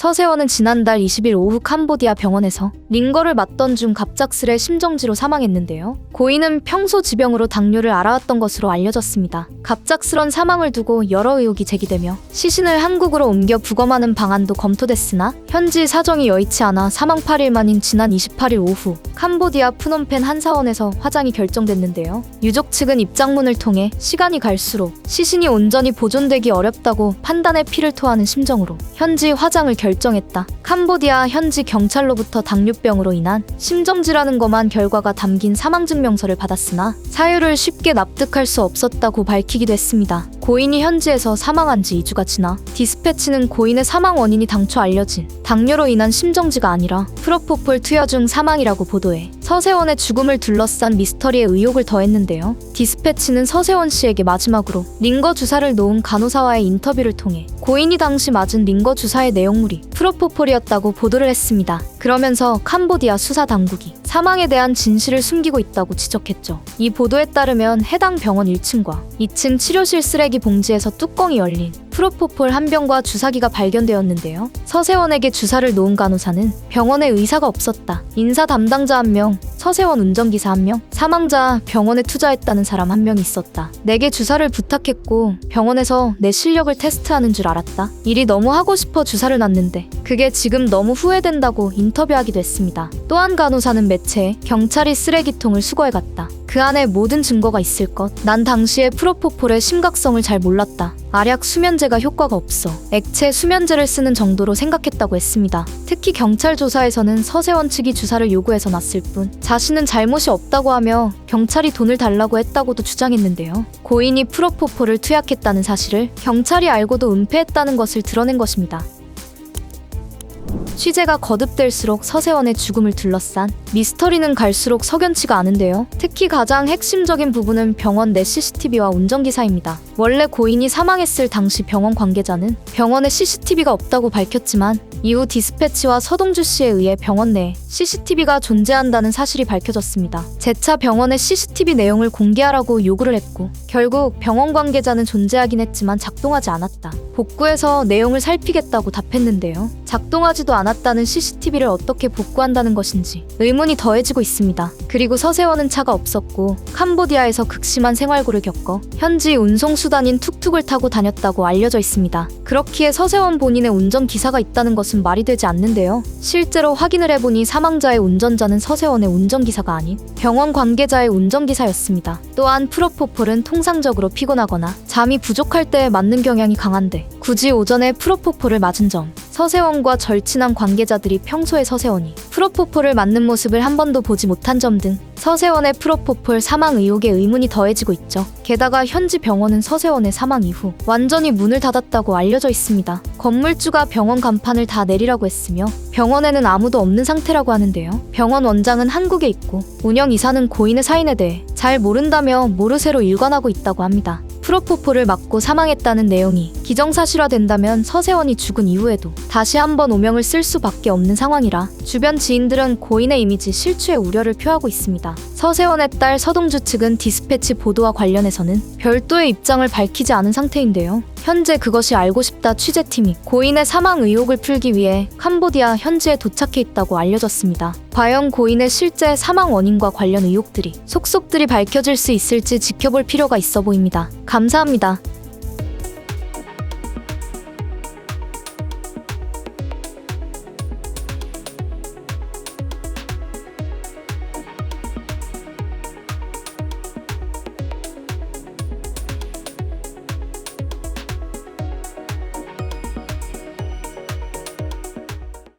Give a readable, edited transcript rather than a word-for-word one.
서세원은 지난달 20일 오후 캄보디아 병원에서 링거를 맞던 중 갑작스레 심정지로 사망했는데요. 고인은 평소 지병으로 당뇨를 앓아왔던 것으로 알려졌습니다. 갑작스런 사망을 두고 여러 의혹이 제기되며 시신을 한국으로 옮겨 부검하는 방안도 검토됐으나 현지 사정이 여의치 않아 사망 8일 만인 지난 28일 오후 캄보디아 프놈펜 한 사원에서 화장이 결정됐는데요. 유족 측은 입장문을 통해 시간이 갈수록 시신이 온전히 보존되기 어렵다고 판단의 피를 토하는 심정으로 현지 화장을 결정했다. 캄보디아 현지 경찰로부터 당뇨병으로 인한 심정지라는 것만 결과가 담긴 사망증명서를 받았으나 사유를 쉽게 납득할 수 없었다고 밝히기도 했습니다. 고인이 현지에서 사망한 지 2주가 지나 디스패치는 고인의 사망 원인이 당초 알려진 당뇨로 인한 심정지가 아니라 프로포폴 투여 중 사망이라고 보도해 서세원의 죽음을 둘러싼 미스터리에 의혹을 더했는데요. 디스패치는 서세원 씨에게 마지막으로 링거 주사를 놓은 간호사와의 인터뷰를 통해 고인이 당시 맞은 링거 주사의 내용물이 프로포폴이었다고 보도를 했습니다. 그러면서 캄보디아 수사 당국이 사망에 대한 진실을 숨기고 있다고 지적했죠. 이 보도에 따르면 해당 병원 1층과 2층 치료실 쓰레기 봉지에서 뚜껑이 열린 프로포폴 한 병과 주사기가 발견되었는데요. 서세원에게 주사를 놓은 간호사는 병원에 의사가 없었다. 인사 담당자 1명, 서세원 운전기사 1명, 사망자 병원에 투자했다는 사람 1명이 있었다. 내게 주사를 부탁했고 병원에서 내 실력을 테스트하는 줄 알았다. 일이 너무 하고 싶어 주사를 놨는데 그게 지금 너무 후회된다고 인터뷰하기도 했습니다. 또 한 간호사는 매체에 경찰이 쓰레기통을 수거해갔다. 그 안에 모든 증거가 있을 것. 난 당시에 프로포폴의 심각성을 잘 몰랐다. 알약 수면제가 효과가 없어 액체 수면제를 쓰는 정도로 생각했다고 했습니다. 특히 경찰 조사에서는 서세원 측이 주사를 요구해서 놨을 뿐 자신은 잘못이 없다고 하며 경찰이 돈을 달라고 했다고도 주장했는데요. 고인이 프로포폴을 투약했다는 사실을 경찰이 알고도 은폐했다는 것을 드러낸 것입니다. 취재가 거듭될수록 서세원의 죽음을 둘러싼 미스터리는 갈수록 석연치가 않은데요. 특히 가장 핵심적인 부분은 병원 내 CCTV와 운전기사입니다. 원래 고인이 사망했을 당시 병원 관계자는 병원에 CCTV가 없다고 밝혔지만 이후 디스패치와 서동주 씨에 의해 병원 내에 CCTV가 존재한다는 사실이 밝혀졌습니다. 재차 병원의 CCTV 내용을 공개하라고 요구를 했고 결국 병원 관계자는 존재하긴 했지만 작동하지 않았다. 복구해서 내용을 살피겠다고 답했는데요. 작동하지도 않았다는 CCTV를 어떻게 복구한다는 것인지 의문이 더해지고 있습니다. 그리고 서세원은 차가 없었고 캄보디아에서 극심한 생활고를 겪어 현지 운송수단인 툭툭을 타고 다녔다고 알려져 있습니다. 그렇기에 서세원 본인의 운전기사가 있다는 것은 말이 되지 않는데요. 실제로 확인을 해보니 사망자의 운전자는 서세원의 운전기사가 아닌 병원 관계자의 운전기사였습니다. 또한 프로포폴은 통상적으로 피곤하거나 잠이 부족할 때에 맞는 경향이 강한데 굳이 오전에 프로포폴을 맞은 점, 서세원과 절친한 관계자들이 평소에 서세원이 프로포폴을 맞는 모습을 한 번도 보지 못한 점 등 서세원의 프로포폴 사망 의혹에 의문이 더해지고 있죠. 게다가 현지 병원은 서세원의 사망 이후 완전히 문을 닫았다고 알려져 있습니다. 건물주가 병원 간판을 다 내리라고 했으며 병원에는 아무도 없는 상태라고 하는데요. 병원 원장은 한국에 있고 운영이사는 고인의 사인에 대해 잘 모른다며 모르쇠로 일관하고 있다고 합니다. 프로포폴을 맞고 사망했다는 내용이 기정사실화된다면 서세원이 죽은 이후에도 다시 한번 오명을 쓸 수밖에 없는 상황이라 주변 지인들은 고인의 이미지 실추에 우려를 표하고 있습니다. 서세원의 딸 서동주 측은 디스패치 보도와 관련해서는 별도의 입장을 밝히지 않은 상태인데요. 현재 그것이 알고 싶다 취재팀이 고인의 사망 의혹을 풀기 위해 캄보디아 현지에 도착해 있다고 알려졌습니다. 과연 고인의 실제 사망 원인과 관련 의혹들이 속속들이 밝혀질 수 있을지 지켜볼 필요가 있어 보입니다. 감사합니다.